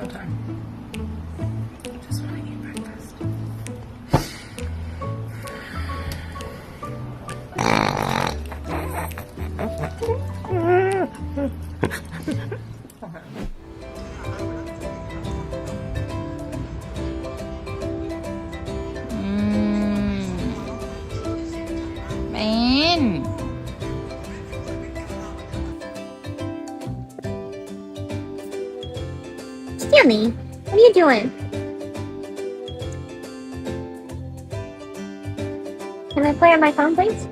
Okay. Just when I eat breakfast. Man. Stanley, what are you doing? Can I play on my phone, please?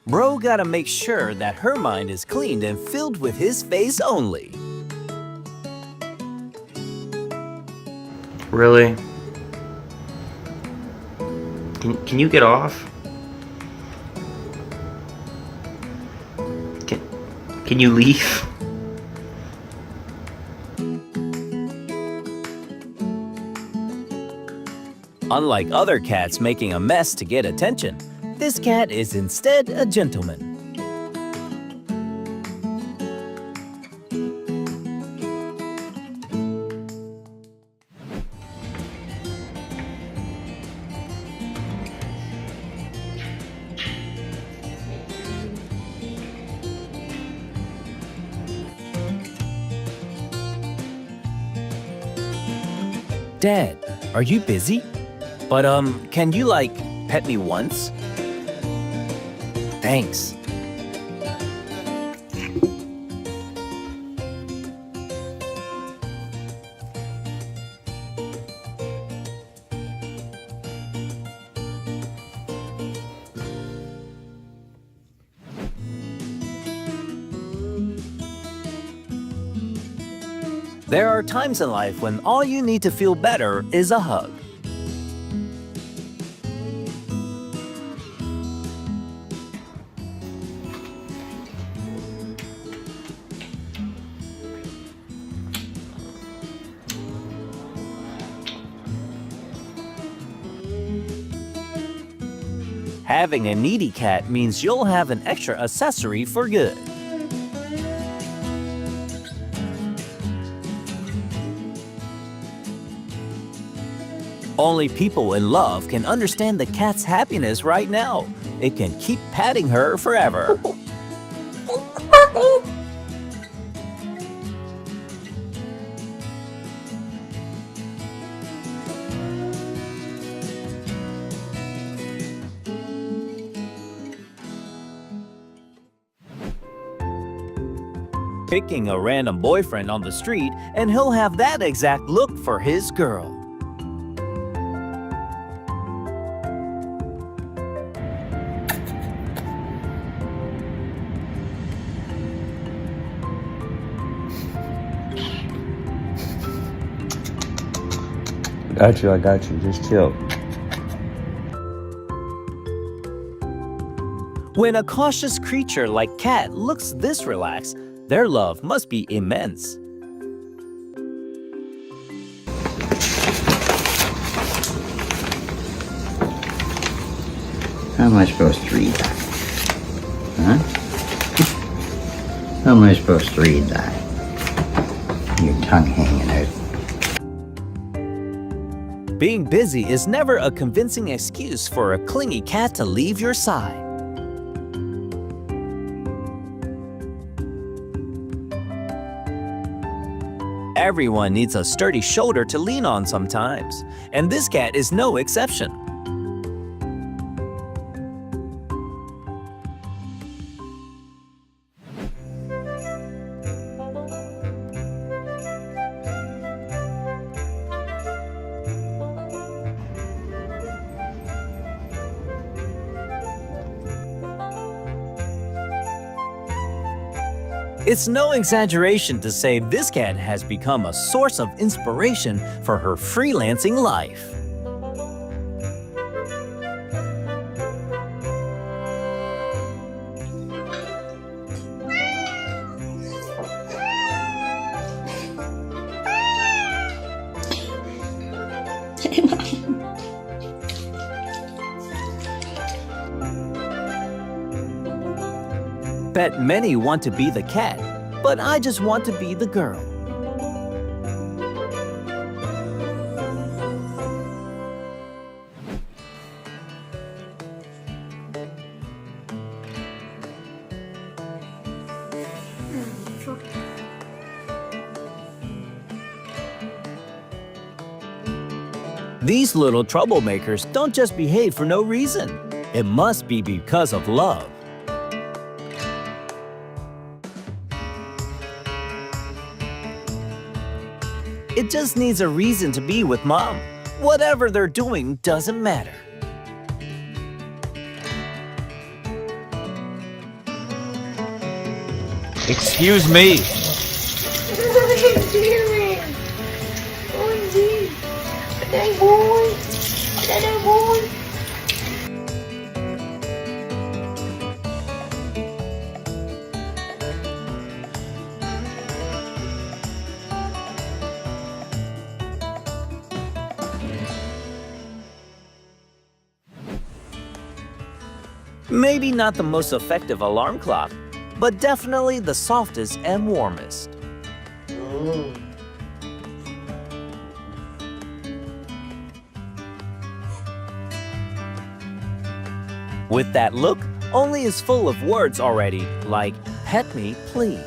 Bro gotta make sure that her mind is cleaned and filled with his face only. Really? Can you get off? Can you leave? Unlike other cats making a mess to get attention, this cat is instead a gentleman. Dad, are you busy? But can you pet me once? Thanks. There are times in life when all you need to feel better is a hug. Having a needy cat means you'll have an extra accessory for good. Only people in love can understand the cat's happiness right now. It can keep patting her forever. Picking a random boyfriend on the street, and he'll have that exact look for his girl. I got you. Just chill. When a cautious creature like cat looks this relaxed, their love must be immense. How am I supposed to read that? Huh? How am I supposed to read that? Your tongue hanging out. Being busy is never a convincing excuse for a clingy cat to leave your side. Everyone needs a sturdy shoulder to lean on sometimes, and this cat is no exception. It's no exaggeration to say this cat has become a source of inspiration for her freelancing life. bet many want to be the cat, but I just want to be the girl. These little troublemakers don't just behave for no reason. It must be because of love. It just needs a reason to be with Mom. Whatever they're doing doesn't matter. Excuse me. What are you doing? OMG. Hey, boy. Hey, boy. Maybe not the most effective alarm clock, but definitely the softest and warmest. With that look, Only is full of words already, like, pet me, please.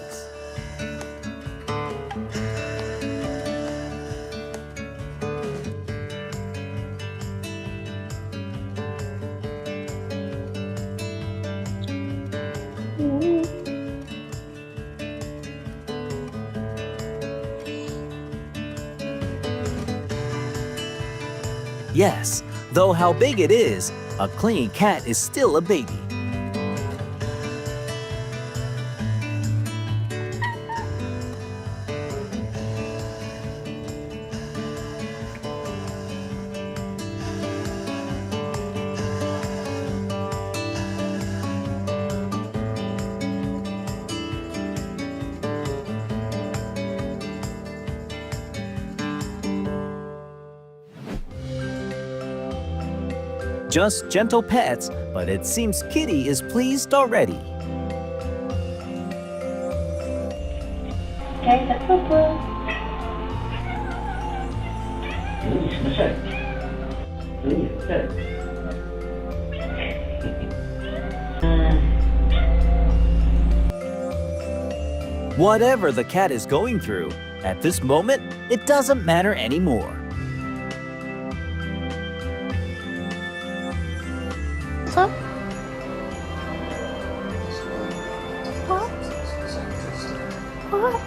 Yes, though how big it is, a clingy cat is still a baby. Just gentle pets, but it seems Kitty is pleased already. Okay, that's so cool. Whatever the cat is going through, at this moment, it doesn't matter anymore. So? What? What?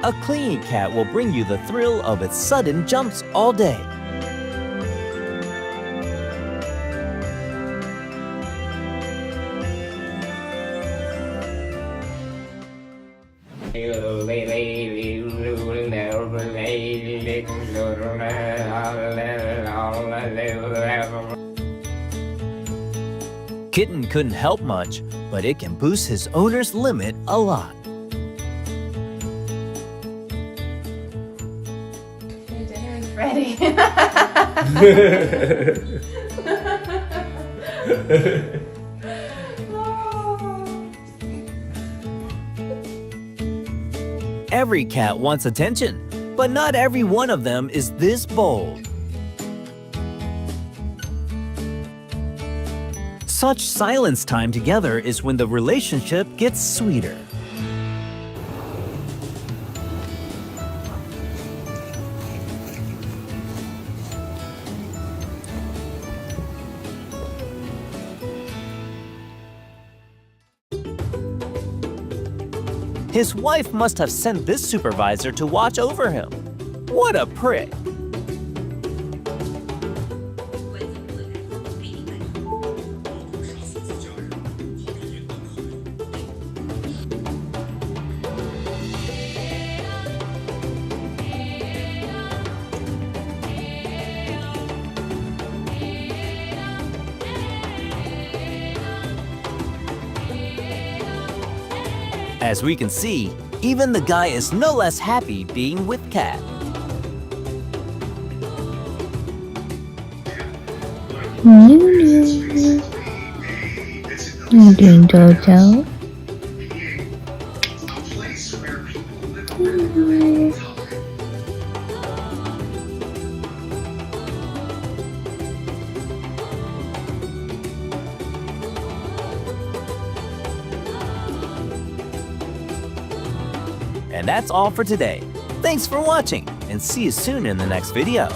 A clingy cat will bring you the thrill of its sudden jumps all day. Kitten couldn't help much, but it can boost his owner's limit a lot. Dinner is ready. Every cat wants attention, but not every one of them is this bold. Such silence time together is when the relationship gets sweeter. His wife must have sent this supervisor to watch over him. What a prick! As we can see, even the guy is no less happy being with Cat. you doing, Jojo? And that's all for today. Thanks for watching, and see you soon in the next video.